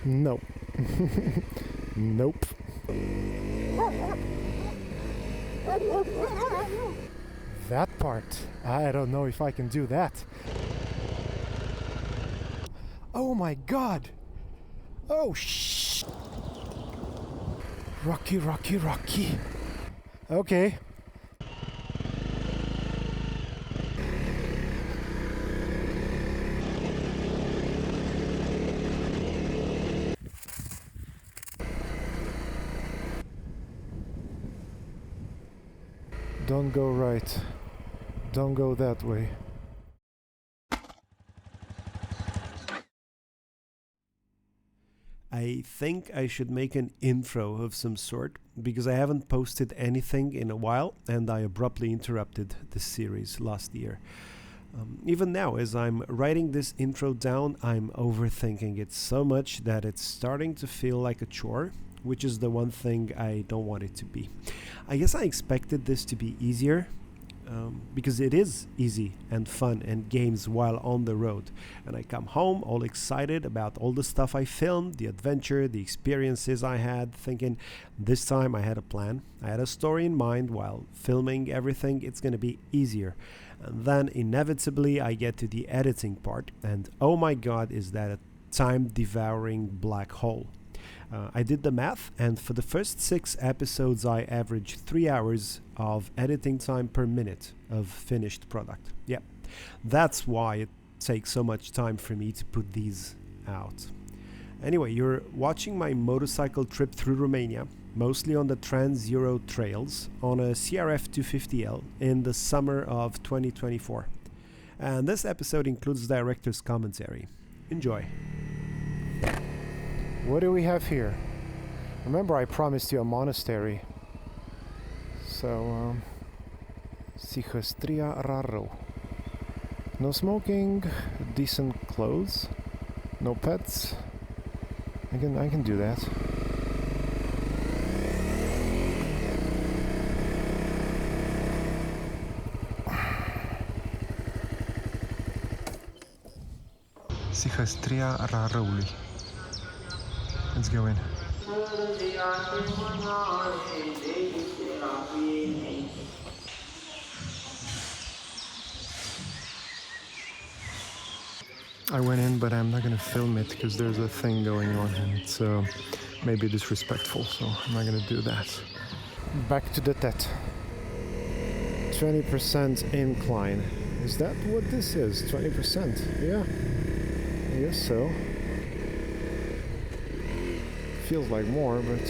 Nope. Nope. That part, I don't know if I can do that. Oh my god! Oh shh! Rocky, rocky, rocky. Okay. Don't go right. Don't go that way. I think I should make an intro of some sort because I haven't posted anything in a while and I abruptly interrupted this series last year. Even now, as I'm writing this intro down, I'm overthinking it so much that it's starting to feel like a chore, which is the one thing I don't want it to be. I guess I expected this to be easier, because it is easy and fun and games while on the road. And I come home all excited about all the stuff I filmed, the adventure, the experiences I had, thinking this time I had a plan. I had a story in mind while filming everything. It's going to be easier. And then inevitably I get to the editing part, and oh my god, is that a time-devouring black hole. I did the math, and for the first 6 episodes I averaged 3 hours of editing time per minute of finished product. Yeah, that's why it takes so much time for me to put these out. Anyway, you're watching my motorcycle trip through Romania, mostly on the Trans-Euro trails, on a CRF 250L in the summer of 2024. And this episode includes director's commentary. Enjoy. What do we have here? Remember I promised you a monastery. So, Psychostria raro. No smoking, decent clothes, no pets. I can do that. Psychostria raroului. Let's go in. I went in, but I'm not gonna film it because there's a thing going on and it's maybe disrespectful, so I'm not gonna do that. Back to the TET. 20% incline. Is that what this is? 20%? Yeah, I guess so. Feels like more, but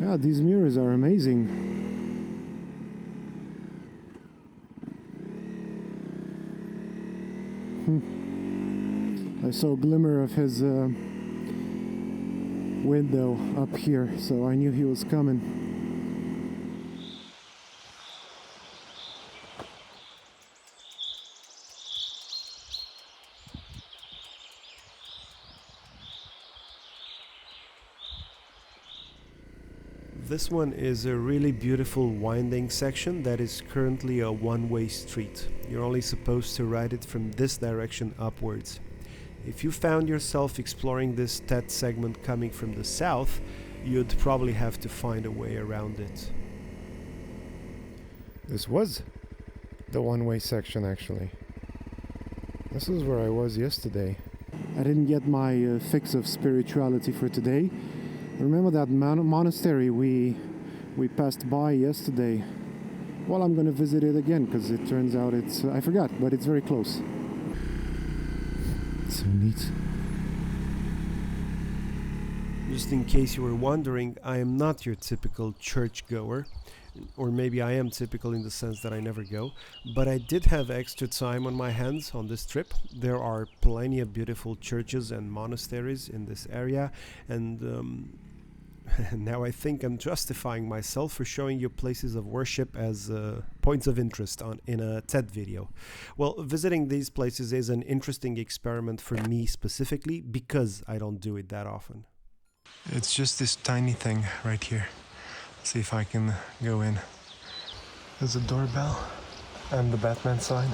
yeah, these mirrors are amazing. I saw a glimmer of his window up here, so I knew he was coming. This one is a really beautiful winding section that is currently a one-way street. You're only supposed to ride it from this direction upwards. If you found yourself exploring this TET segment coming from the south, you'd probably have to find a way around it. This was the one-way section, actually. This is where I was yesterday. I didn't get my fix of spirituality for today. Remember that monastery we passed by yesterday? Well, I'm gonna visit it again because it turns out it's I forgot, but it's very close. So neat. Just in case you were wondering, I am not your typical churchgoer, or maybe I am typical in the sense that I never go, but I did have extra time on my hands on this trip. There are plenty of beautiful churches and monasteries in this area, and now I think I'm justifying myself for showing you places of worship as points of interest in a TED video. Well, visiting these places is an interesting experiment for me specifically because I don't do it that often. It's just this tiny thing right here. See if I can go in. There's a doorbell and the Batman sign.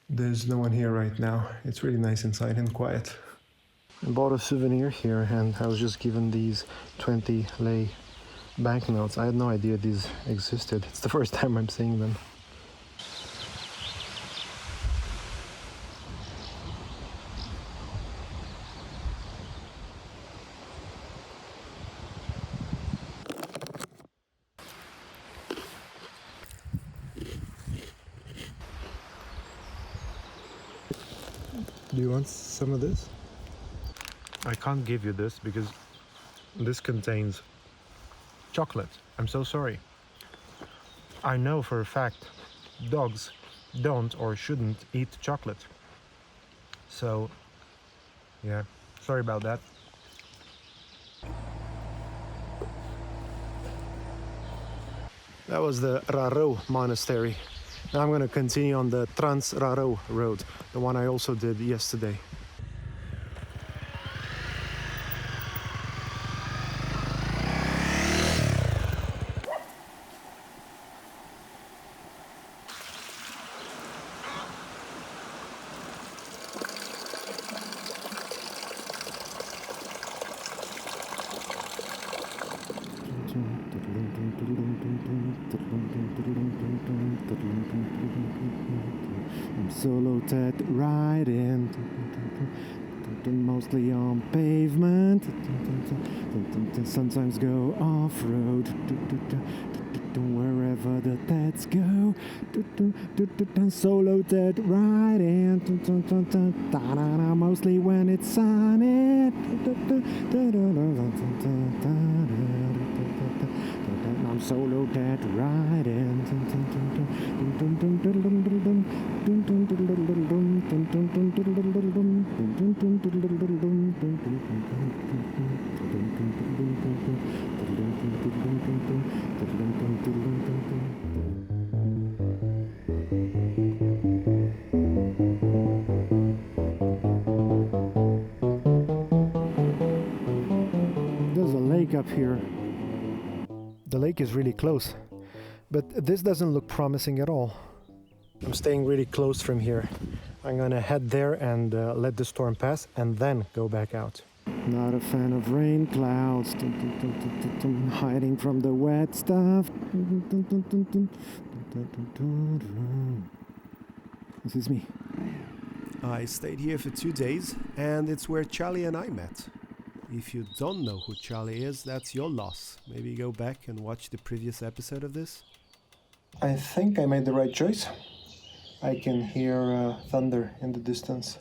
There's no one here right now. It's really nice inside and quiet. I bought a souvenir here and I was just given these 20 lei banknotes. I had no idea these existed. It's the first time I'm seeing them. Do you want some of this? I can't give you this because this contains chocolate. I'm so sorry. I know for a fact dogs don't or shouldn't eat chocolate. So, yeah, sorry about that. That was the Raro Monastery. Now I'm going to continue on the Trans-Raro road, the one I also did yesterday. I'm solo TET riding, mostly on pavement, sometimes go off-road, wherever the TETs go, solo TET riding, mostly when it's sunny. I'm solo TET riding. There's a lake up here. The lake is really close, but this doesn't look promising at all. I'm staying really close from here. I'm gonna head there and let the storm pass and then go back out. Not a fan of rain clouds, hiding from the wet stuff. This is me. I stayed here for 2 days, and it's where Charlie and I met. If you don't know who Charlie is, that's your loss. Maybe go back and watch the previous episode of this. I think I made the right choice. I can hear thunder in the distance.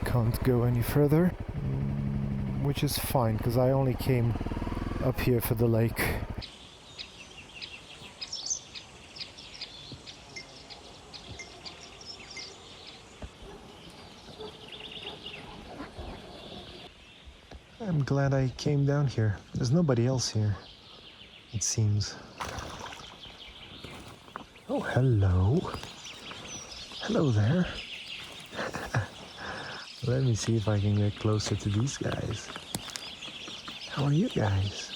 Can't go any further, which is fine because I only came up here for the lake. I'm glad I came down here. There's nobody else here, it seems. Oh, hello. Hello there. Let me see if I can get closer to these guys. How are you guys?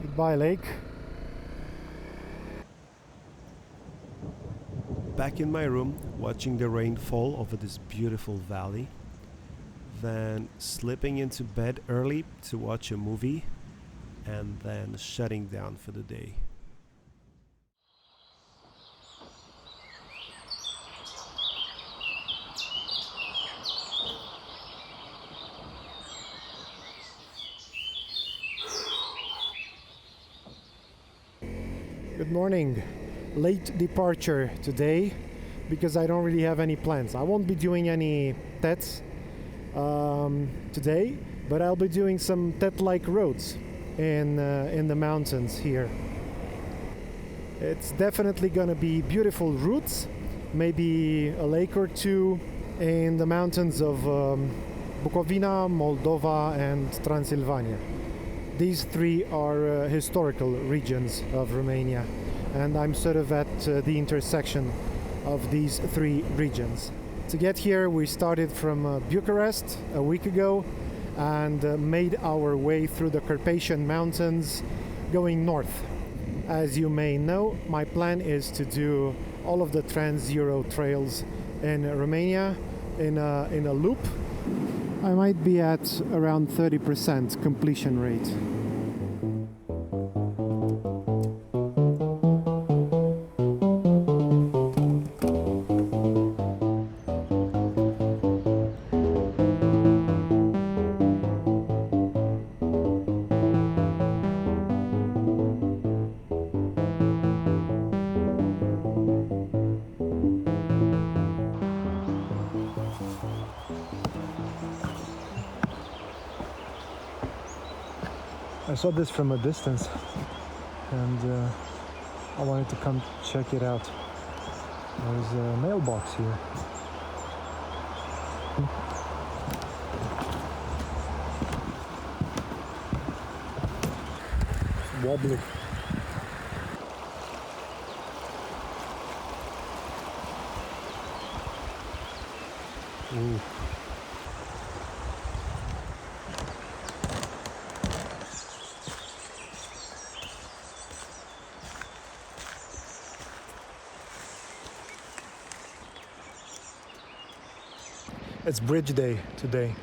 Goodbye, lake. back in my room, watching the rain fall over this beautiful valley, then slipping into bed early to watch a movie, and then shutting down for the day. Good morning. Late departure today because I don't really have any plans. I won't be doing any TETs today, but I'll be doing some TET-like roads in the mountains here. It's definitely gonna be beautiful routes, maybe a lake or two in the mountains of Bukovina, Moldova, and Transylvania. These three are historical regions of Romania, and I'm sort of at the intersection of these three regions. To get here, we started from Bucharest a week ago and made our way through the Carpathian Mountains going north. As you may know, my plan is to do all of the Trans-Euro trails in Romania in a loop. I might be at around 30% completion rate. I saw this from a distance and I wanted to come check it out. There's a mailbox here. It's wobbly. Ooh. It's bridge day today.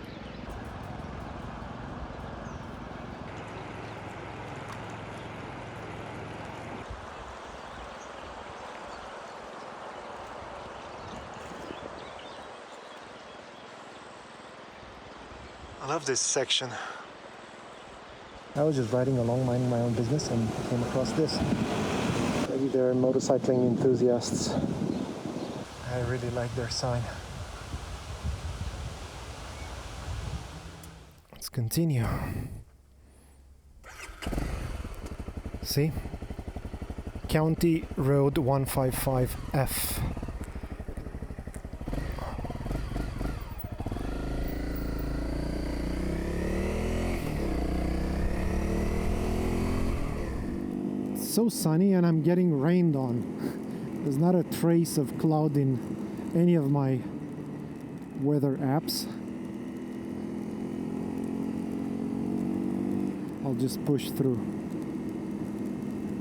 I love this section. I was just riding along, minding my own business, and came across this. Maybe they're motorcycling enthusiasts. I really like their sign. Let's continue. See? County Road 155F. It's so sunny and I'm getting rained on. There's not a trace of cloud in any of my weather apps. I'll just push through.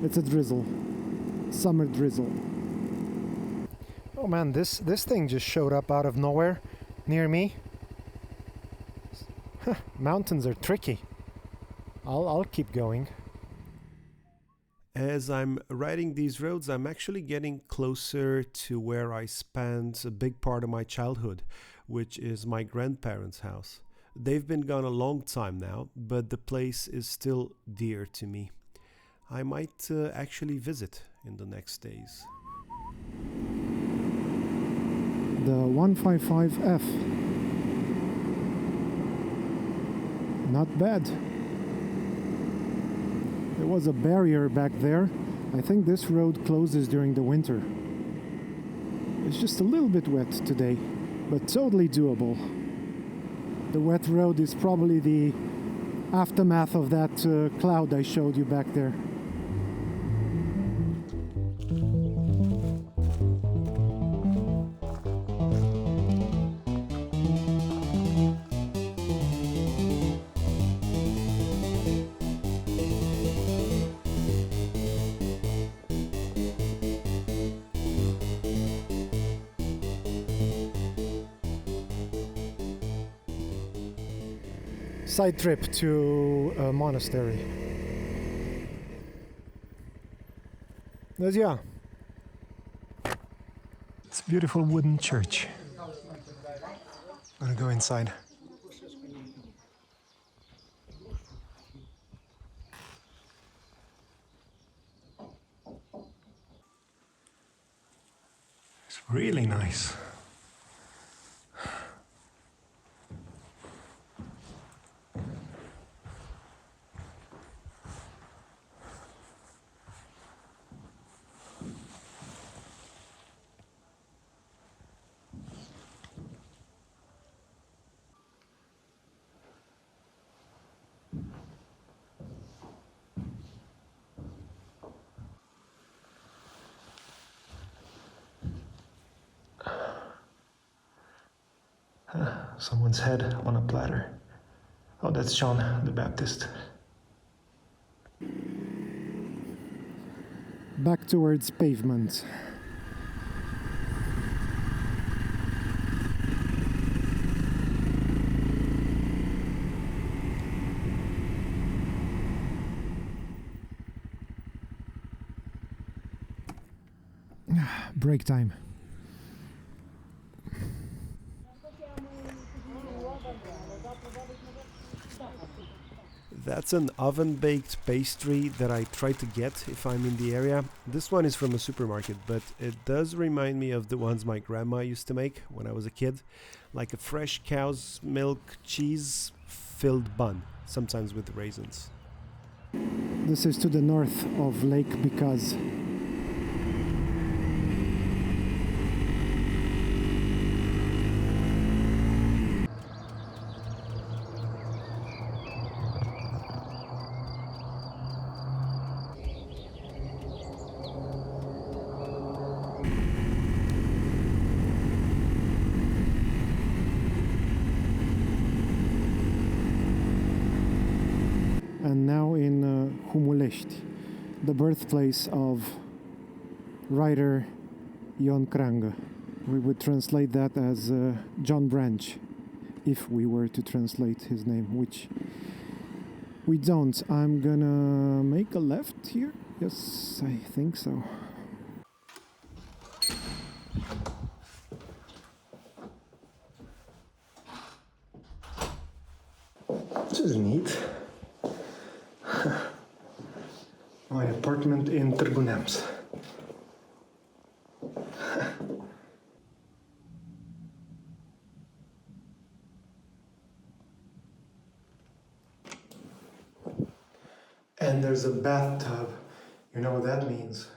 It's a drizzle. Summer drizzle. Oh man, this thing just showed up out of nowhere near me. Mountains are tricky. I'll keep going. As I'm riding these roads, I'm actually getting closer to where I spent a big part of my childhood, which is my grandparents' house. They've been gone a long time now, but the place is still dear to me. I might actually visit in the next days. The 155F. Not bad. There was a barrier back there. I think this road closes during the winter. It's just a little bit wet today, but totally doable. The wet road is probably the aftermath of that cloud I showed you back there. side trip to a monastery. But yeah, it's a beautiful wooden church. I'm gonna go inside. It's really nice. Someone's head on a platter. Oh, that's John the Baptist. Back towards pavement. Break time. That's an oven-baked pastry that I try to get if I'm in the area. This one is from a supermarket, but it does remind me of the ones my grandma used to make when I was a kid, like a fresh cow's milk cheese filled bun, sometimes with raisins. This is to the north of Lake Bikaz. And now in Humulești, the birthplace of writer Ion Crangă. We would translate that as John Branch, if we were to translate his name, which we don't. I'm gonna make a left here. Yes, I think so. This is neat. My apartment in Târgu Neamț. And there's a bathtub. You know what that means?